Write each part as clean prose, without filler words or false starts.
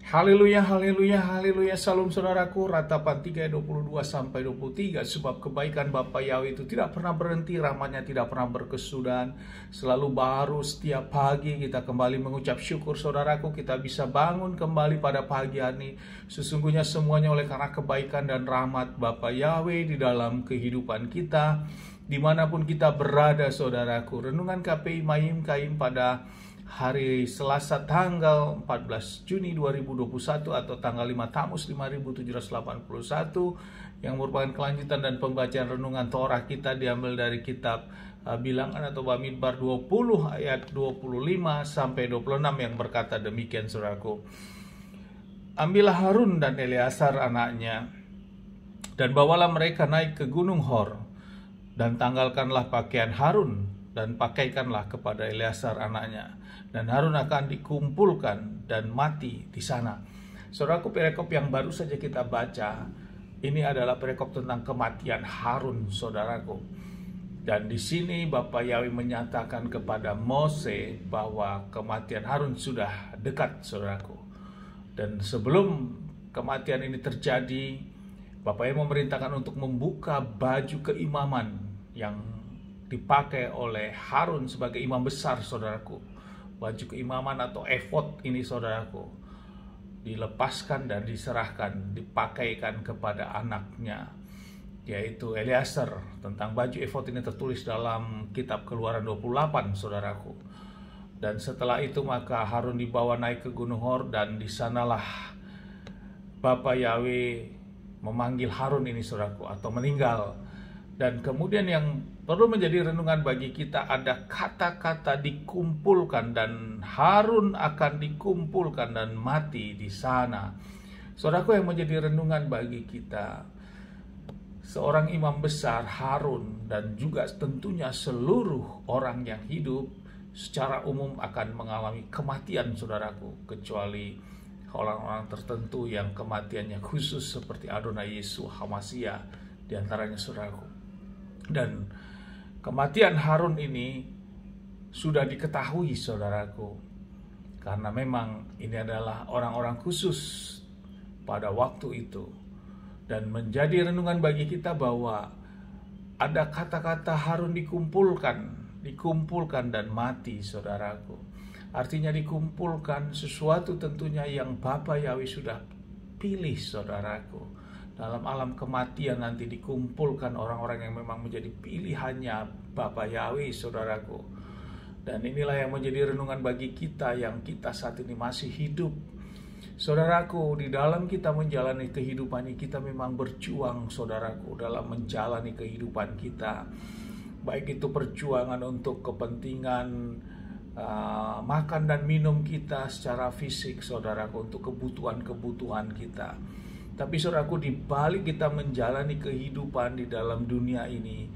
Haleluya, haleluya, haleluya. Salam saudaraku, Ratapan 3 ayat 22 sampai 23. Sebab kebaikan Bapa Yahweh itu tidak pernah berhenti, rahmatnya tidak pernah berkesudahan, selalu baru setiap pagi. Kita kembali mengucap syukur saudaraku, kita bisa bangun kembali pada pagi hari. Sesungguhnya semuanya oleh karena kebaikan dan rahmat Bapa Yahweh di dalam kehidupan kita, dimanapun kita berada saudaraku. Renungan KPI Mayim Kaim pada hari Selasa tanggal 14 Juni 2021 atau tanggal 5 Tamus 5781 yang merupakan kelanjutan dan pembacaan renungan Torah kita diambil dari kitab Bilangan atau Bamidbar 20 ayat 25 sampai 26 yang berkata demikian saudaraku. Ambillah Harun dan Eleazar anaknya dan bawalah mereka naik ke Gunung Hor, dan tanggalkanlah pakaian Harun dan pakaikanlah kepada Eleazar anaknya, dan Harun akan dikumpulkan dan mati di sana. Saudaraku, perikop yang baru saja kita baca ini adalah perikop tentang kematian Harun, saudaraku. Dan di sini Bapa Yahweh menyatakan kepada Mose bahwa kematian Harun sudah dekat, saudaraku. Dan sebelum kematian ini terjadi, Bapa Yahweh memerintahkan untuk membuka baju keimaman yang dipakai oleh Harun sebagai imam besar, saudaraku. Baju keimaman atau efod ini, saudaraku, dilepaskan dan diserahkan, dipakaikan kepada anaknya, yaitu Eleazar. Tentang baju efod ini tertulis dalam kitab Keluaran 28, saudaraku. Dan setelah itu maka Harun dibawa naik ke Gunung Hor, dan di sanalah Bapa Yahweh memanggil Harun ini, saudaraku, atau meninggal. Dan kemudian yang perlu menjadi renungan bagi kita ada kata-kata dikumpulkan, dan Harun akan dikumpulkan dan mati di sana. Saudaraku, yang menjadi renungan bagi kita, seorang imam besar Harun dan juga tentunya seluruh orang yang hidup secara umum akan mengalami kematian, saudaraku, kecuali orang-orang tertentu yang kematiannya khusus seperti Adonai Yesus Hamasia di antaranya, saudaraku. Dan kematian Harun ini sudah diketahui, saudaraku, karena memang ini adalah orang-orang khusus pada waktu itu. Dan menjadi renungan bagi kita bahwa ada kata-kata Harun dikumpulkan dan mati, saudaraku. Artinya dikumpulkan sesuatu tentunya yang Bapa Yahweh sudah pilih, saudaraku. Dalam alam kematian nanti dikumpulkan orang-orang yang memang menjadi pilihannya Bapa Yahweh, saudaraku. Dan inilah yang menjadi renungan bagi kita yang kita saat ini masih hidup. Saudaraku, di dalam kita menjalani kehidupan ini kita memang berjuang, saudaraku, dalam menjalani kehidupan kita. Baik itu perjuangan untuk kepentingan makan dan minum kita secara fisik, saudaraku, untuk kebutuhan-kebutuhan kita. Tapi saudaraku, di balik kita menjalani kehidupan di dalam dunia ini,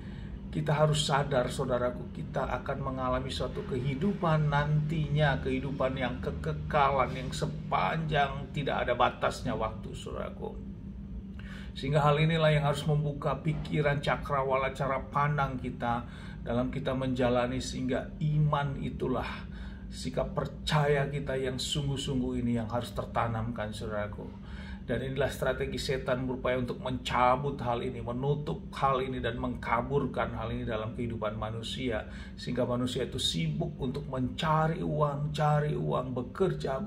kita harus sadar, saudaraku, kita akan mengalami suatu kehidupan nantinya, kehidupan yang kekekalan, yang sepanjang tidak ada batasnya waktu, saudaraku. Sehingga hal inilah yang harus membuka pikiran, cakrawala, cara pandang kita dalam kita menjalani, sehingga iman itulah sikap percaya kita yang sungguh-sungguh ini yang harus tertanamkan, saudaraku. Dan inilah strategi setan berupaya untuk mencabut hal ini, menutup hal ini, dan mengkaburkan hal ini dalam kehidupan manusia. Sehingga manusia itu sibuk untuk mencari uang, bekerja,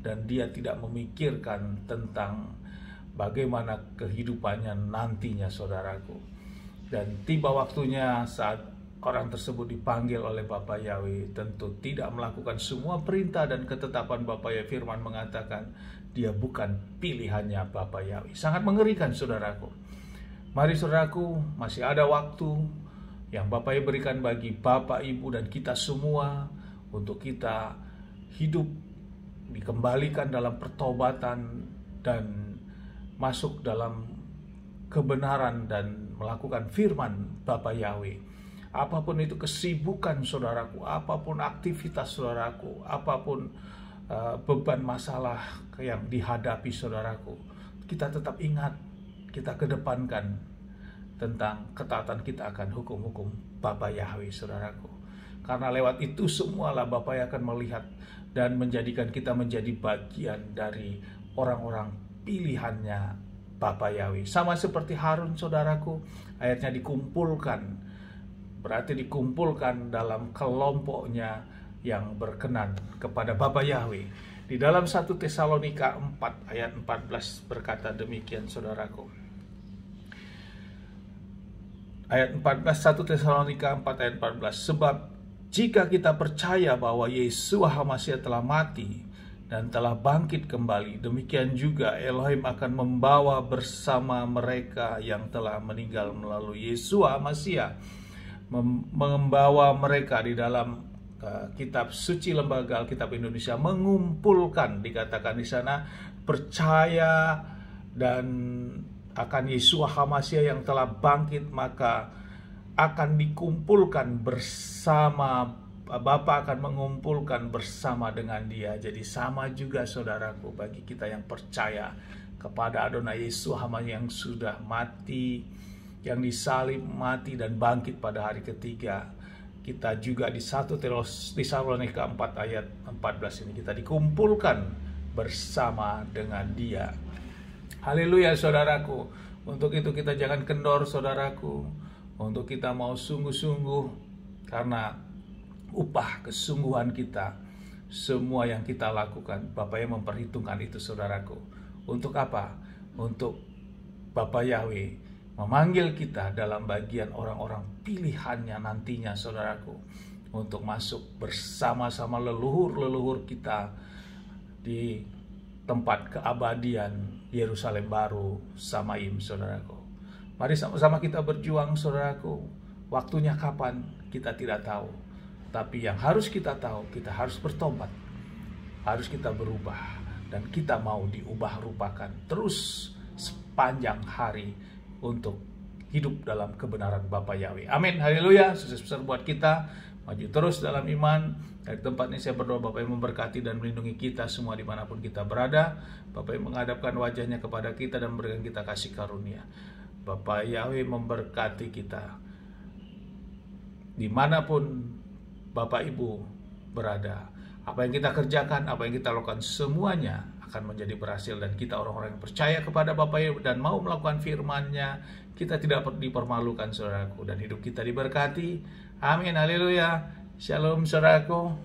dan dia tidak memikirkan tentang bagaimana kehidupannya nantinya, saudaraku. Dan tiba waktunya saat orang tersebut dipanggil oleh Bapa Yahweh, tentu tidak melakukan semua perintah dan ketetapan Bapa Yahweh. Firman mengatakan dia bukan pilihannya Bapa Yahweh. Sangat mengerikan, saudaraku. Mari, saudaraku, masih ada waktu yang Bapa Yahweh berikan bagi Bapak, Ibu, dan kita semua untuk kita hidup, dikembalikan dalam pertobatan dan masuk dalam kebenaran dan melakukan firman Bapa Yahweh. Apapun itu kesibukan saudaraku, apapun aktivitas saudaraku, apapun beban masalah yang dihadapi saudaraku, kita tetap ingat, kita kedepankan tentang ketaatan kita akan hukum-hukum Bapa Yahweh, saudaraku. Karena lewat itu semualah Bapa yang akan melihat dan menjadikan kita menjadi bagian dari orang-orang pilihannya Bapa Yahweh. Sama seperti Harun, saudaraku, ayatnya dikumpulkan, berarti dikumpulkan dalam kelompoknya yang berkenan kepada Bapa Yahweh. Di dalam 1 Tesalonika 4 ayat 14 berkata demikian, saudaraku. Ayat 14, 1 Tesalonika 4 ayat 14. Sebab jika kita percaya bahwa Yesua HaMasiah telah mati dan telah bangkit kembali, demikian juga Elohim akan membawa bersama mereka yang telah meninggal melalui Yesua HaMasiah, membawa mereka di dalam kitab suci lembaga Alkitab Indonesia, mengumpulkan, dikatakan di sana, percaya dan akan Yesua HaMasiah yang telah bangkit, maka akan dikumpulkan bersama, Bapa akan mengumpulkan bersama dengan dia. Jadi sama juga, saudaraku, bagi kita yang percaya kepada Adonai Yesus HaMasiah yang sudah mati, yang disalib, mati dan bangkit pada hari ketiga. Kita juga di 1 Tesalonika 4 ayat 14 ini kita dikumpulkan bersama dengan dia. Haleluya, saudaraku. Untuk itu kita jangan kendor, saudaraku. Untuk kita mau sungguh-sungguh, karena upah kesungguhan kita, semua yang kita lakukan, Bapa yang memperhitungkan itu, saudaraku. Untuk apa? Untuk Bapa Yahweh memanggil kita dalam bagian orang-orang pilihannya nantinya, saudaraku, untuk masuk bersama-sama leluhur-leluhur kita di tempat keabadian Yerusalem baru, Samaim, saudaraku. Mari sama-sama kita berjuang, saudaraku. Waktunya kapan kita tidak tahu, tapi yang harus kita tahu, kita harus bertobat, harus kita berubah, dan kita mau diubah rupakan terus sepanjang hari untuk hidup dalam kebenaran Bapa Yahweh. Amin, haleluya. Sukses besar buat kita, maju terus dalam iman. Dari tempat ini saya berdoa Bapa yang memberkati dan melindungi kita semua dimanapun kita berada. Bapa yang menghadapkan wajahnya kepada kita dan memberikan kita kasih karunia. Bapa Yahweh memberkati kita dimanapun Bapak Ibu berada. Apa yang kita kerjakan, apa yang kita lakukan, semuanya akan menjadi berhasil, dan kita orang-orang yang percaya kepada Bapa Yahweh dan mau melakukan firman-Nya, kita tidak dipermalukan, saudaraku, dan hidup kita diberkati. Amin, haleluya. Shalom, saudaraku.